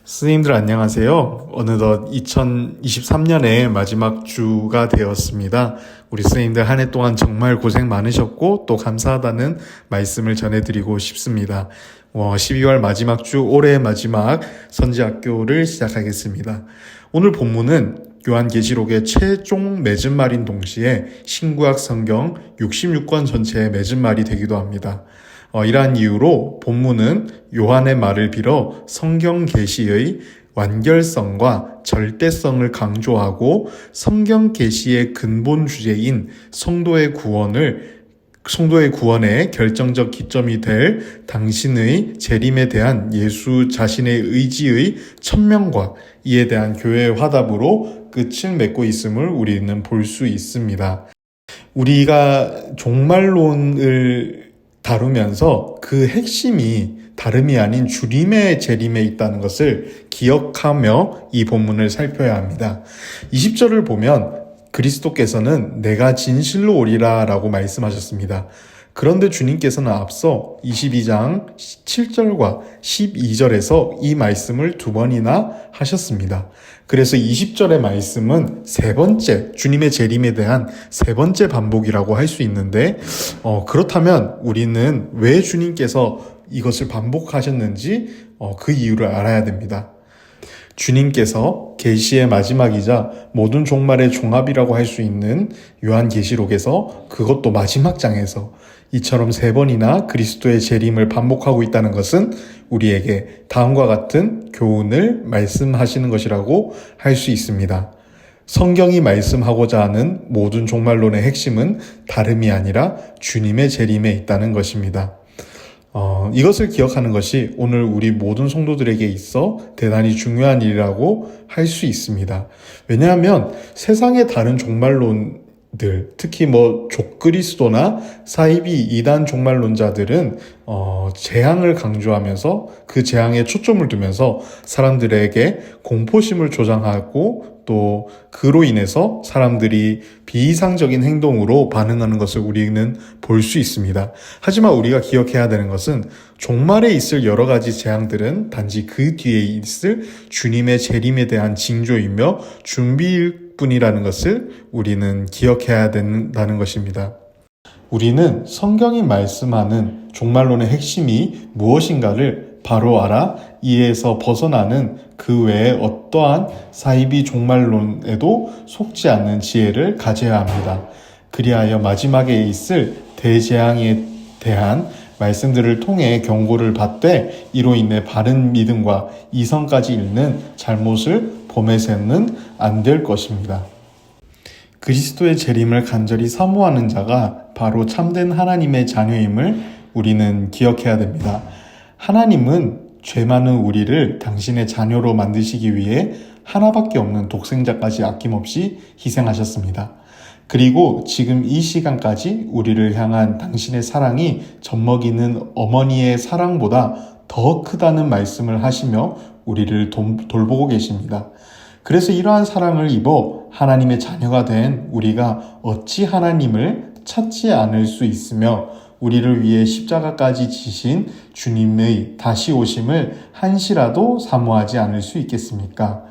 스님들 안녕하세요. 어느덧 2023년의 마지막 주가 되었습니다. 우리 스님들 한 해 동안 정말 고생 많으셨고 또 감사하다는 말씀을 전해드리고 싶습니다. 12월 마지막 주 올해의 마지막 선지학교를 시작하겠습니다. 오늘 본문은 요한계시록의 최종 맺은 말인 동시에 신구약 성경 66권 전체의 맺은 말이 되기도 합니다. 이러한 이유로 본문은 요한의 말을 빌어 성경 계시의 완결성과 절대성을 강조하고 성경 계시의 근본 주제인 성도의 구원의 결정적 기점이 될 당신의 재림에 대한 예수 자신의 의지의 천명과 이에 대한 교회의 화답으로 끝을 맺고 있음을 우리는 볼 수 있습니다. 우리가 종말론을 다루면서 그 핵심이 다름이 아닌 주님의 재림에 있다는 것을 기억하며 이 본문을 살펴야 합니다. 20절을 보면 그리스도께서는 내가 진실로 오리라 라고 말씀하셨습니다. 그런데 주님께서는 앞서 22장 7절과 12절에서 이 말씀을 두 번이나 하셨습니다. 그래서 20절의 말씀은 주님의 재림에 대한 세 번째 반복이라고 할 수 있는데, 그렇다면 우리는 왜 주님께서 이것을 반복하셨는지 그 이유를 알아야 됩니다. 주님께서 계시의 마지막이자 모든 종말의 종합이라고 할 수 있는 요한계시록에서 그것도 마지막 장에서 이처럼 세 번이나 그리스도의 재림을 반복하고 있다는 것은 우리에게 다음과 같은 교훈을 말씀하시는 것이라고 할 수 있습니다. 성경이 말씀하고자 하는 모든 종말론의 핵심은 다름이 아니라 주님의 재림에 있다는 것입니다. 이것을 기억하는 것이 오늘 우리 모든 성도들에게 있어 대단히 중요한 일이라고 할 수 있습니다. 왜냐하면 세상의 다른 종말론들, 특히 족그리스도나 사이비 이단 종말론자들은 재앙을 강조하면서 그 재앙에 초점을 두면서 사람들에게 공포심을 조장하고 또 그로 인해서 사람들이 비이상적인 행동으로 반응하는 것을 우리는 볼 수 있습니다. 하지만 우리가 기억해야 되는 것은 종말에 있을 여러 가지 재앙들은 단지 그 뒤에 있을 주님의 재림에 대한 징조이며 준비일 뿐이라는 것을 우리는 기억해야 된다는 것입니다. 우리는 성경이 말씀하는 종말론의 핵심이 무엇인가를 바로 알아 이에서 벗어나는 그 외에 어떠한 사이비 종말론에도 속지 않는 지혜를 가져야 합니다. 그리하여 마지막에 있을 대재앙에 대한 말씀들을 통해 경고를 받되 이로 인해 바른 믿음과 이성까지 잃는 잘못을 범해서는 안 될 것입니다. 그리스도의 재림을 간절히 사모하는 자가 바로 참된 하나님의 자녀임을 우리는 기억해야 됩니다. 하나님은 죄 많은 우리를 당신의 자녀로 만드시기 위해 하나밖에 없는 독생자까지 아낌없이 희생하셨습니다. 그리고 지금 이 시간까지 우리를 향한 당신의 사랑이 젖먹이는 어머니의 사랑보다 더 크다는 말씀을 하시며 우리를 돌보고 계십니다. 그래서 이러한 사랑을 입어 하나님의 자녀가 된 우리가 어찌 하나님을 찾지 않을 수 있으며 우리를 위해 십자가까지 지신 주님의 다시 오심을 한시라도 사모하지 않을 수 있겠습니까?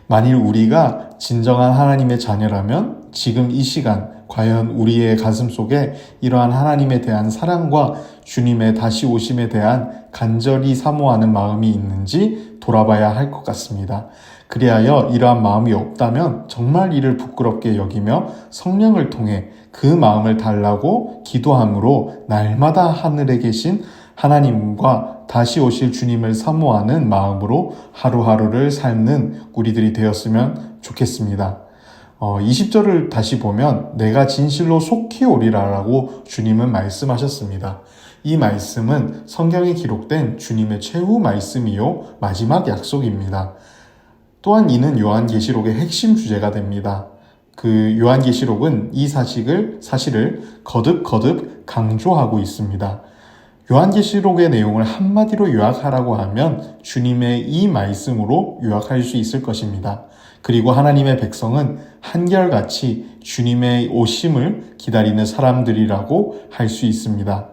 만일 우리가 진정한 하나님의 자녀라면 지금 이 시간 과연 우리의 가슴 속에 이러한 하나님에 대한 사랑과 주님의 다시 오심에 대한 간절히 사모하는 마음이 있는지 돌아봐야 할 것 같습니다. 그리하여 이러한 마음이 없다면 정말 이를 부끄럽게 여기며 성령을 통해 그 마음을 달라고 기도함으로 날마다 하늘에 계신 하나님과 다시 오실 주님을 사모하는 마음으로 하루하루를 삶는 우리들이 되었으면 좋겠습니다. 20절을 다시 보면 내가 진실로 속히 오리라라고 주님은 말씀하셨습니다. 이 말씀은 성경에 기록된 주님의 최후 말씀이요 마지막 약속입니다. 또한 이는 요한계시록의 핵심 주제가 됩니다. 그 요한계시록은 이 사실을 거듭 강조하고 있습니다. 요한계시록의 내용을 한마디로 요약하라고 하면 주님의 이 말씀으로 요약할 수 있을 것입니다. 그리고 하나님의 백성은 한결같이 주님의 오심을 기다리는 사람들이라고 할 수 있습니다.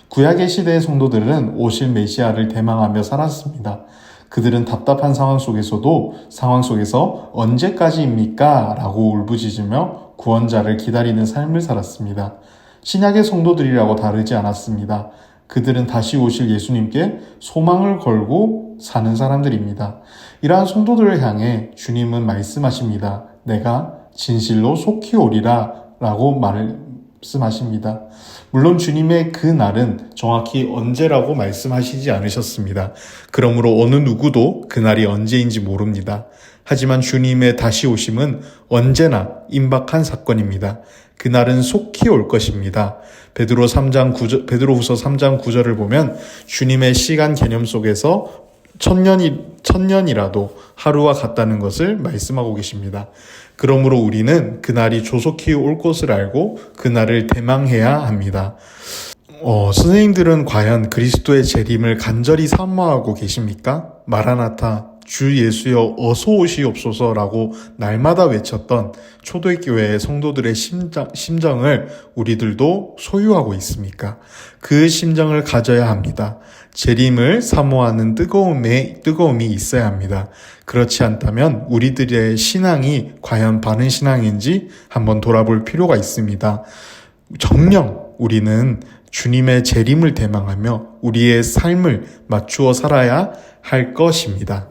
구약의 시대의 성도들은 오실 메시아를 대망하며 살았습니다. 그들은 답답한 상황 속에서 언제까지입니까? 라고 울부짖으며 구원자를 기다리는 삶을 살았습니다. 신약의 성도들이라고 다르지 않았습니다. 그들은 다시 오실 예수님께 소망을 걸고 사는 사람들입니다. 이러한 성도들을 향해 주님은 말씀하십니다. 내가 진실로 속히 오리라 라고 말씀하십니다. 물론 주님의 그 날은 정확히 언제라고 말씀하시지 않으셨습니다. 그러므로 어느 누구도 그 날이 언제인지 모릅니다. 하지만 주님의 다시 오심은 언제나 임박한 사건입니다. 그날은 속히 올 것입니다. 베드로후서 3장 9절을 보면 주님의 시간 개념 속에서 천년이라도 하루와 같다는 것을 말씀하고 계십니다. 그러므로 우리는 그날이 조속히 올 것을 알고 그날을 대망해야 합니다. 선생님들은 과연 그리스도의 재림을 간절히 사모하고 계십니까? 마라나타, 주 예수여 어서 오시옵소서라고 날마다 외쳤던 초대교회의 성도들의 심정을 우리들도 소유하고 있습니까? 그 심정을 가져야 합니다. 재림을 사모하는 뜨거움이 있어야 합니다. 그렇지 않다면 우리들의 신앙이 과연 바른 신앙인지 한번 돌아볼 필요가 있습니다. 정녕 우리는 주님의 재림을 대망하며 우리의 삶을 맞추어 살아야 할 것입니다.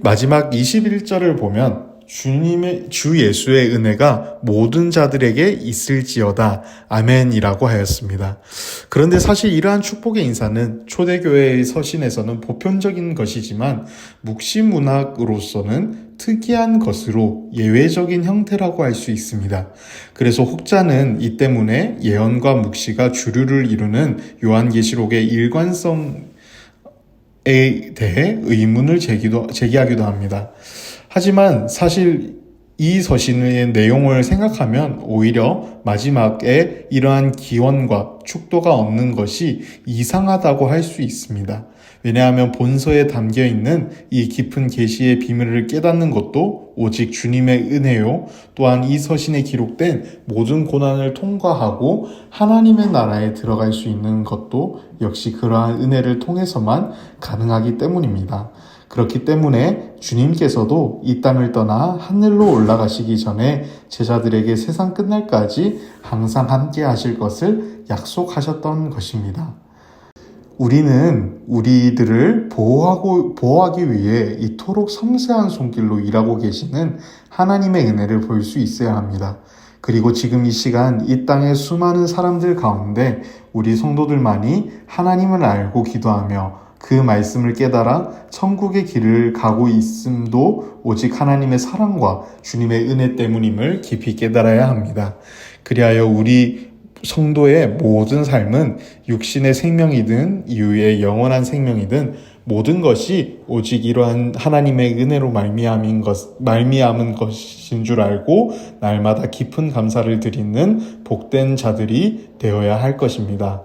마지막 21절을 보면 주 예수의 은혜가 모든 자들에게 있을지어다 아멘이라고 하였습니다. 그런데 사실 이러한 축복의 인사는 초대교회의 서신에서는 보편적인 것이지만 묵시 문학으로서는 특이한 것으로 예외적인 형태라고 할 수 있습니다. 그래서 혹자는 이 때문에 예언과 묵시가 주류를 이루는 요한계시록의 일관성에 대해 의문을 제기하기도 합니다. 하지만 사실 이 서신의 내용을 생각하면 오히려 마지막에 이러한 기원과 축도가 없는 것이 이상하다고 할 수 있습니다. 왜냐하면 본서에 담겨있는 이 깊은 계시의 비밀을 깨닫는 것도 오직 주님의 은혜요. 또한 이 서신에 기록된 모든 고난을 통과하고 하나님의 나라에 들어갈 수 있는 것도 역시 그러한 은혜를 통해서만 가능하기 때문입니다. 그렇기 때문에 주님께서도 이 땅을 떠나 하늘로 올라가시기 전에 제자들에게 세상 끝날까지 항상 함께 하실 것을 약속하셨던 것입니다. 우리는 우리들을 보호하기 위해 이토록 섬세한 손길로 일하고 계시는 하나님의 은혜를 볼 수 있어야 합니다. 그리고 지금 이 시간 이 땅의 수많은 사람들 가운데 우리 성도들만이 하나님을 알고 기도하며 그 말씀을 깨달아 천국의 길을 가고 있음도 오직 하나님의 사랑과 주님의 은혜 때문임을 깊이 깨달아야 합니다. 그리하여 우리 성도의 모든 삶은 육신의 생명이든 이후의 영원한 생명이든 모든 것이 오직 이러한 하나님의 은혜로 말미암은 것인 줄 알고 날마다 깊은 감사를 드리는 복된 자들이 되어야 할 것입니다.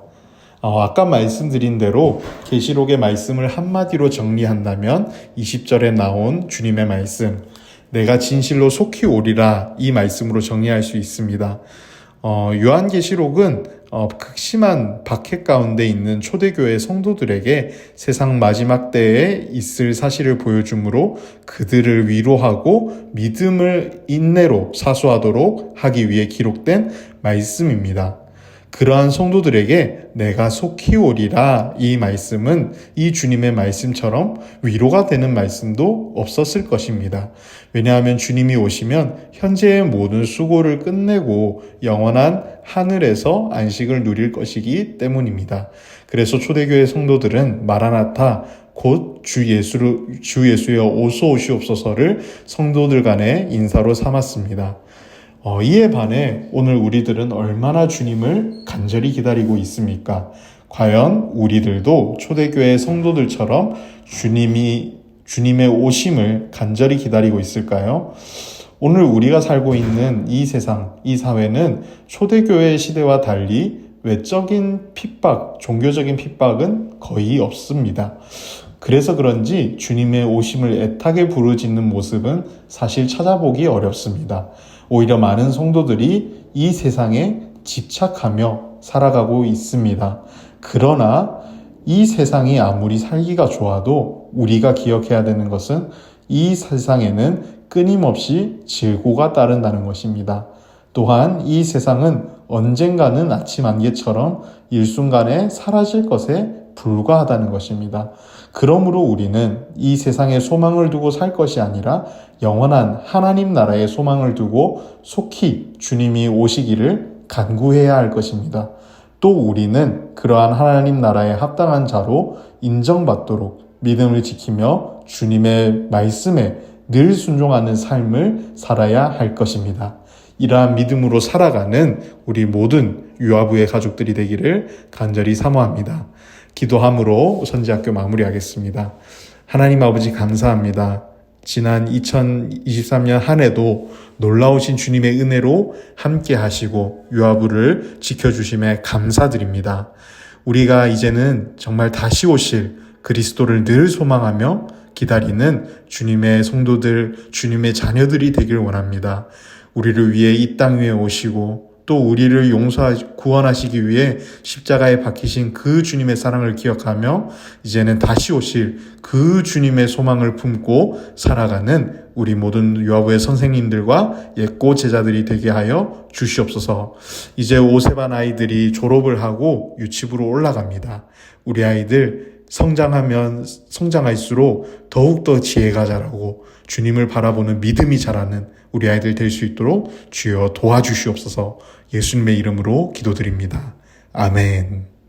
아까 말씀드린 대로 계시록의 말씀을 한마디로 정리한다면 20절에 나온 주님의 말씀, 내가 진실로 속히 오리라, 이 말씀으로 정리할 수 있습니다. 요한계시록은 극심한 박해 가운데 있는 초대교회 성도들에게 세상 마지막 때에 있을 사실을 보여주므로 그들을 위로하고 믿음을 인내로 사수하도록 하기 위해 기록된 말씀입니다. 그러한 성도들에게 내가 속히 오리라, 이 말씀은 이 주님의 말씀처럼 위로가 되는 말씀도 없었을 것입니다. 왜냐하면 주님이 오시면 현재의 모든 수고를 끝내고 영원한 하늘에서 안식을 누릴 것이기 때문입니다. 그래서 초대교회 성도들은 마라나타, 곧 주 예수여 어서 오시옵소서를 성도들 간의 인사로 삼았습니다. 이에 반해 오늘 우리들은 얼마나 주님을 간절히 기다리고 있습니까? 과연 우리들도 초대교회 성도들처럼 주님의 오심을 간절히 기다리고 있을까요? 오늘 우리가 살고 있는 이 세상, 이 사회는 초대교회 시대와 달리 외적인 핍박, 종교적인 핍박은 거의 없습니다. 그래서 그런지 주님의 오심을 애타게 부르짖는 모습은 사실 찾아보기 어렵습니다. 오히려 많은 성도들이 이 세상에 집착하며 살아가고 있습니다. 그러나 이 세상이 아무리 살기가 좋아도 우리가 기억해야 되는 것은 이 세상에는 끊임없이 재고가 따른다는 것입니다. 또한 이 세상은 언젠가는 아침 안개처럼 일순간에 사라질 것에 불과하다는 것입니다. 그러므로 우리는 이 세상에 소망을 두고 살 것이 아니라 영원한 하나님 나라에 소망을 두고 속히 주님이 오시기를 간구해야 할 것입니다. 또 우리는 그러한 하나님 나라에 합당한 자로 인정받도록 믿음을 지키며 주님의 말씀에 늘 순종하는 삶을 살아야 할 것입니다. 이러한 믿음으로 살아가는 우리 모든 유아부의 가족들이 되기를 간절히 사모합니다. 기도함으로 선지학교 마무리하겠습니다. 하나님 아버지 감사합니다. 지난 2023년 한 해도 놀라우신 주님의 은혜로 함께 하시고 유아부를 지켜주심에 감사드립니다. 우리가 이제는 정말 다시 오실 그리스도를 늘 소망하며 기다리는 주님의 성도들, 주님의 자녀들이 되길 원합니다. 우리를 위해 이 땅 위에 오시고 또 우리를 구원하시기 위해 십자가에 박히신 그 주님의 사랑을 기억하며 이제는 다시 오실 그 주님의 소망을 품고 살아가는 우리 모든 유아부의 선생님들과 예고 제자들이 되게 하여 주시옵소서. 이제 5세반 아이들이 졸업을 하고 유치부로 올라갑니다. 우리 아이들 성장할수록 더욱더 지혜가 자라고 주님을 바라보는 믿음이 자라는 우리 아이들 될 수 있도록 주여 도와주시옵소서. 예수님의 이름으로 기도드립니다. 아멘.